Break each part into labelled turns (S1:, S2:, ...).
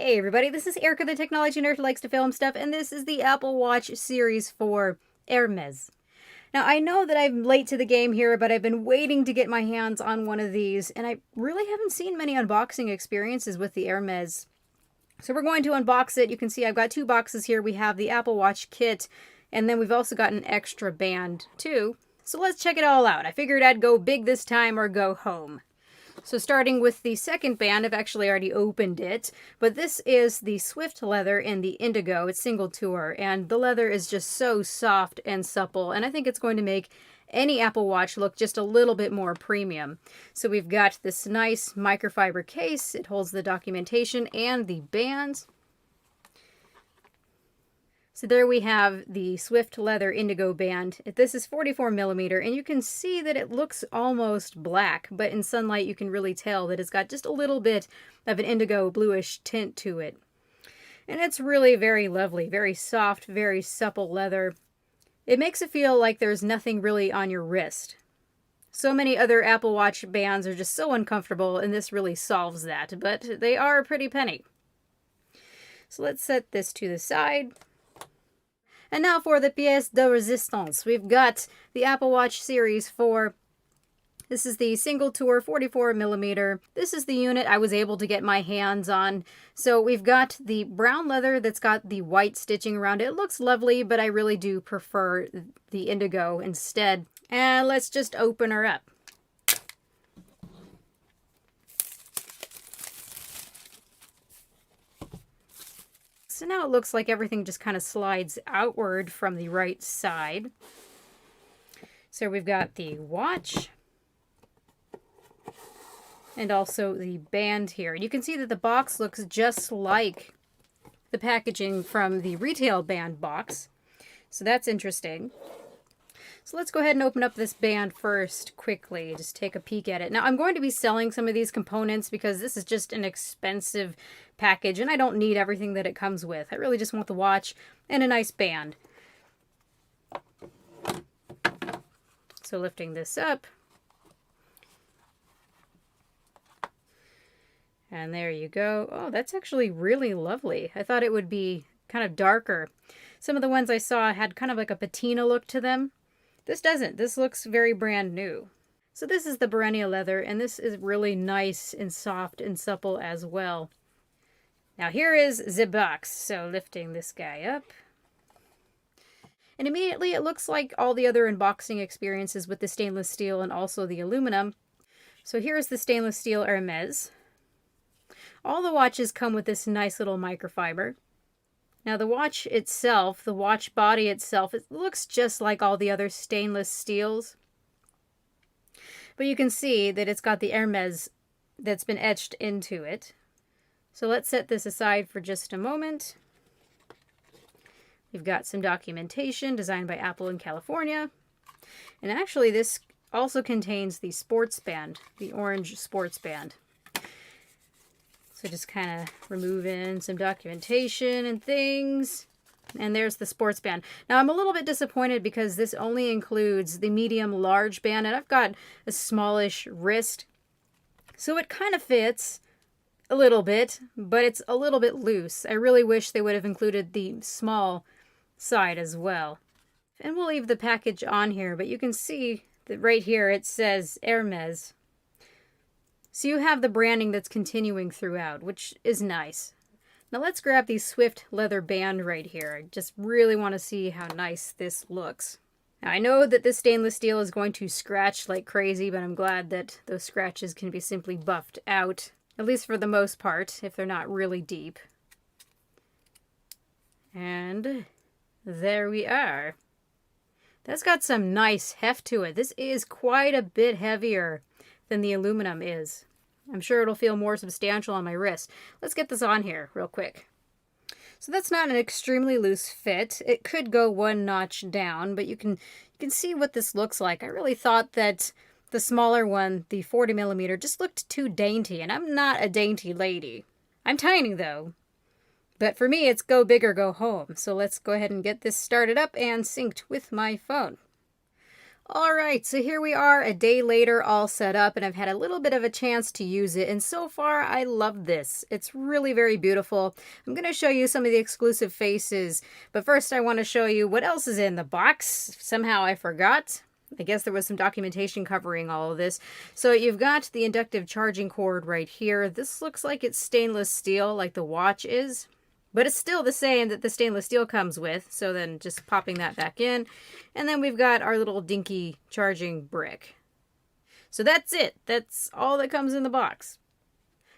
S1: Hey everybody, this is Erica, the technology nerd who likes to film stuff, and this is the Apple Watch series for Hermes. Now, I know that I'm late to the game here, but I've been waiting to get my hands on one of these, and I really haven't seen many unboxing experiences with the Hermes. So we're going to unbox it. You can see I've got two boxes here. We have the Apple Watch kit, and then we've also got an extra band too. So let's check it all out. I figured I'd go big this time or go home. So starting with the second band, I've actually already opened it, but this is the Swift leather in the indigo. It's single tour, and the leather is just so soft and supple, and I think it's going to make any Apple Watch look just a little bit more premium. So we've got this nice microfiber case. It holds the documentation and the bands. So there we have the Swift leather indigo band. This is 44mm, and you can see that it looks almost black, but in sunlight you can really tell that it's got just a little bit of an indigo bluish tint to it. And it's really very lovely, very soft, very supple leather. It makes it feel like there's nothing really on your wrist. So many other Apple Watch bands are just so uncomfortable, and this really solves that, but they are a pretty penny. So let's set this to the side. And now for the pièce de résistance. We've got the Apple Watch Series 4. This is the single tour 44mm. This is the unit I was able to get my hands on. So we've got the brown leather that's got the white stitching around it. It looks lovely, but I really do prefer the indigo instead. And let's just open her up. So now it looks like everything just kind of slides outward from the right side. So we've got the watch and also the band here. You can see that the box looks just like the packaging from the retail band box. So that's interesting. So let's go ahead and open up this band first quickly, just take a peek at it. Now I'm going to be selling some of these components because this is just an expensive package and I don't need everything that it comes with. I really just want the watch and a nice band. So lifting this up. And there you go. Oh, that's actually really lovely. I thought it would be kind of darker. Some of the ones I saw had kind of like a patina look to them. This doesn't. This looks very brand new. So this is the Perennial leather, and this is really nice and soft and supple as well. Now here is the box. So lifting this guy up. And immediately it looks like all the other unboxing experiences with the stainless steel and also the aluminum. So here's the stainless steel Hermes. All the watches come with this nice little microfiber. Now the watch itself, the watch body itself, it looks just like all the other stainless steels. But you can see that it's got the Hermes that's been etched into it. So let's set this aside for just a moment. We've got some documentation designed by Apple in California. And actually this also contains the sports band, the orange sports band. So just kind of removing some documentation and things. And there's the sports band. Now I'm a little bit disappointed because this only includes the medium large band, and I've got a smallish wrist. So it kind of fits a little bit, but it's a little bit loose. I really wish they would have included the small side as well. And we'll leave the package on here, but you can see that right here it says Hermes. So you have the branding that's continuing throughout, which is nice. Now let's grab the Swift leather band right here. I just really want to see how nice this looks. Now I know that this stainless steel is going to scratch like crazy, but I'm glad that those scratches can be simply buffed out, at least for the most part, if they're not really deep. And there we are. That's got some nice heft to it. This is quite a bit heavier than the aluminum is. I'm sure it'll feel more substantial on my wrist. Let's get this on here real quick. So that's not an extremely loose fit. It could go one notch down, but you can see what this looks like. I really thought that the smaller one, the 40mm, just looked too dainty, and I'm not a dainty lady. I'm tiny though. But for me, it's go big or go home. So let's go ahead and get this started up and synced with my phone. All right, so here we are a day later, all set up, and I've had a little bit of a chance to use it, and so far I love this. It's really very beautiful. I'm going to show you some of the exclusive faces, but first I want to show you what else is in the box. Somehow I forgot. I guess there was some documentation covering all of this. So you've got the inductive charging cord right here. This looks like it's stainless steel, like the watch is. But it's still the same that the stainless steel comes with. So then just popping that back in. And then we've got our little dinky charging brick. So that's it. That's all that comes in the box.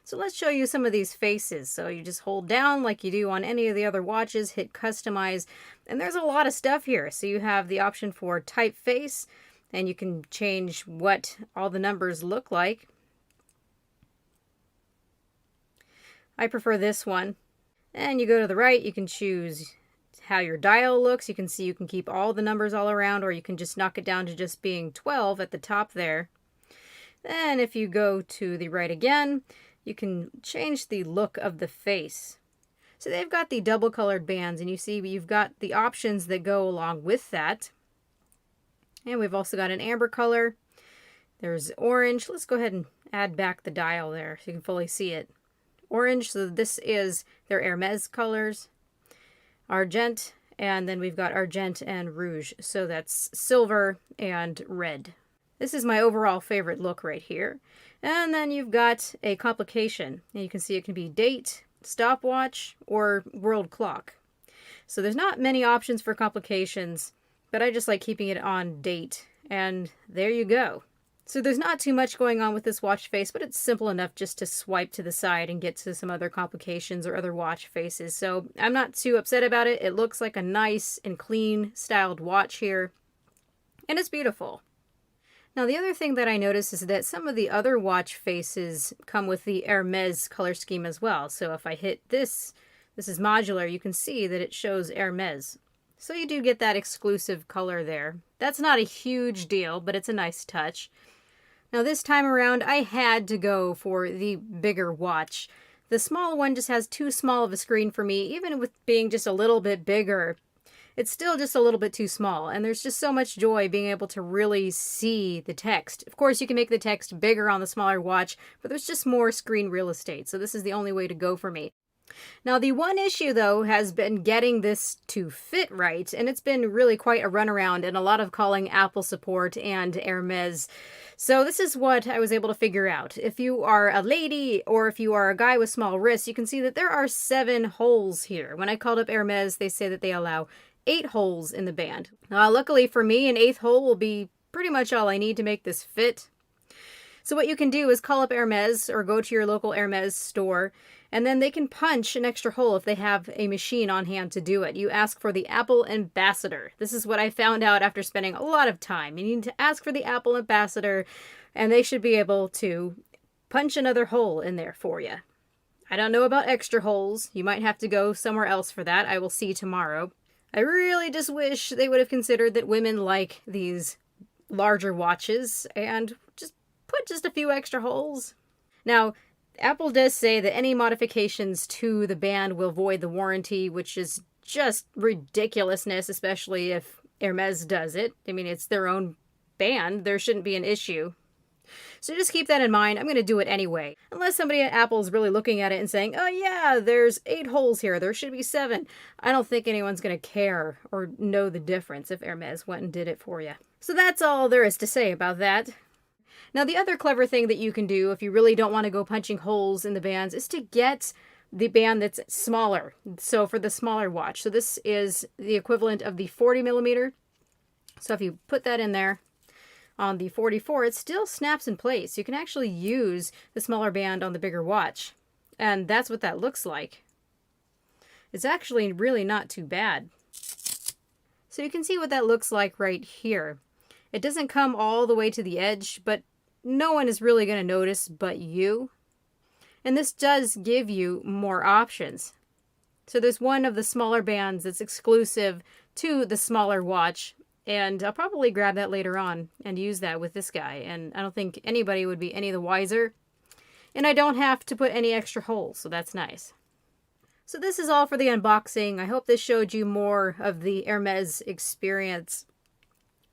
S1: So let's show you some of these faces. So you just hold down like you do on any of the other watches, hit customize, and there's a lot of stuff here. So you have the option for typeface, and you can change what all the numbers look like. I prefer this one. And you go to the right, you can choose how your dial looks. You can see you can keep all the numbers all around, or you can just knock it down to just being 12 at the top there. Then if you go to the right again, you can change the look of the face. So they've got the double colored bands, and you see you've got the options that go along with that. And we've also got an amber color. There's orange. Let's go ahead and add back the dial there so you can fully see it. Orange, so this is their Hermes colors. Argent, and then we've got Argent and Rouge, so that's silver and red. This is my overall favorite look right here. And then you've got a complication, and you can see it can be date, stopwatch, or world clock. So there's not many options for complications, but I just like keeping it on date, and there you go. So there's not too much going on with this watch face, but it's simple enough just to swipe to the side and get to some other complications or other watch faces. So I'm not too upset about it. It looks like a nice and clean styled watch here, and it's beautiful. Now the other thing that I noticed is that some of the other watch faces come with the Hermes color scheme as well. So if I hit this is modular, you can see that it shows Hermes. So you do get that exclusive color there. That's not a huge deal, but it's a nice touch. Now this time around, I had to go for the bigger watch. The small one just has too small of a screen for me. Even with being just a little bit bigger, it's still just a little bit too small. And there's just so much joy being able to really see the text. Of course, you can make the text bigger on the smaller watch, but there's just more screen real estate. So this is the only way to go for me. Now, the one issue, though, has been getting this to fit right, and it's been really quite a runaround and a lot of calling Apple support and Hermes. So this is what I was able to figure out. If you are a lady or if you are a guy with small wrists, you can see that there are 7 holes here. When I called up Hermes, they say that they allow 8 holes in the band. Luckily for me, an 8th hole will be pretty much all I need to make this fit. So what you can do is call up Hermes or go to your local Hermes store, and then they can punch an extra hole if they have a machine on hand to do it. You ask for the Apple Ambassador. This is what I found out after spending a lot of time. You need to ask for the Apple Ambassador, and they should be able to punch another hole in there for you. I don't know about extra holes. You might have to go somewhere else for that. I will see tomorrow. I really just wish they would have considered that women like these larger watches and put just a few extra holes. Now, Apple does say that any modifications to the band will void the warranty, which is just ridiculousness, especially if Hermes does it. I mean, it's their own band. There shouldn't be an issue. So just keep that in mind. I'm going to do it anyway. Unless somebody at Apple is really looking at it and saying, oh yeah, there's 8 holes here. There should be 7. I don't think anyone's going to care or know the difference if Hermes went and did it for you. So that's all there is to say about that. Now, the other clever thing that you can do if you really don't want to go punching holes in the bands is to get the band that's smaller. So for the smaller watch. So this is the equivalent of the 40 millimeter. So if you put that in there on the 44, it still snaps in place. You can actually use the smaller band on the bigger watch. And that's what that looks like. It's actually really not too bad. So you can see what that looks like right here. It doesn't come all the way to the edge, but no one is really going to notice but you. And this does give you more options. So there's one of the smaller bands that's exclusive to the smaller watch. And I'll probably grab that later on and use that with this guy. And I don't think anybody would be any the wiser. And I don't have to put any extra holes, so that's nice. So this is all for the unboxing. I hope this showed you more of the Hermes experience.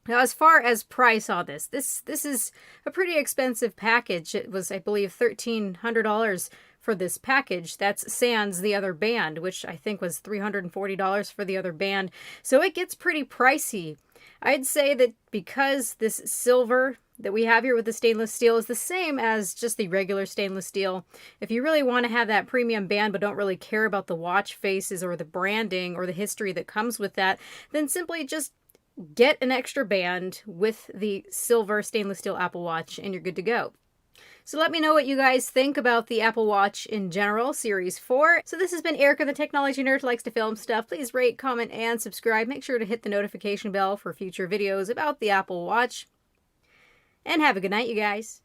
S1: Now, as far as price on this is a pretty expensive package. It was, I believe, $1,300 for this package. That's sans the other band, which I think was $340 for the other band. So it gets pretty pricey. I'd say that because this silver that we have here with the stainless steel is the same as just the regular stainless steel, if you really want to have that premium band but don't really care about the watch faces or the branding or the history that comes with that, then simply just get an extra band with the silver stainless steel Apple Watch and you're good to go. So let me know what you guys think about the Apple Watch in general, Series 4. So this has been Erica, the technology nerd who likes to film stuff. Please rate, comment, and subscribe. Make sure to hit the notification bell for future videos about the Apple Watch. And have a good night, you guys.